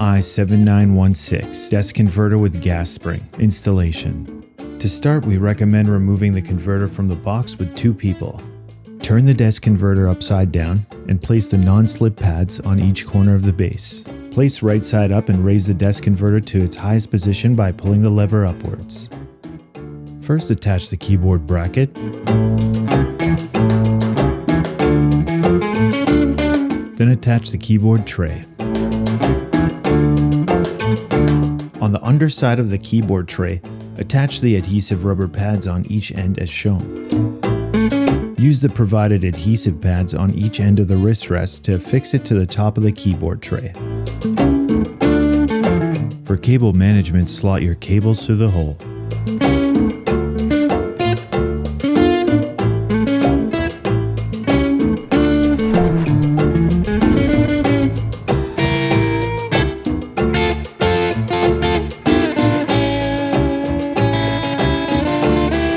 MI-7916 desk converter with gas spring installation. To start, we recommend removing the converter from the box with 2 people. Turn the desk converter upside down and place the non-slip pads on each corner of the base. Place right side up and raise the desk converter to its highest position by pulling the lever upwards. First, attach the keyboard bracket. Then attach the keyboard tray. On the underside of the keyboard tray, attach the adhesive rubber pads on each end as shown. Use the provided adhesive pads on each end of the wrist rest to affix it to the top of the keyboard tray. For cable management, slot your cables through the hole.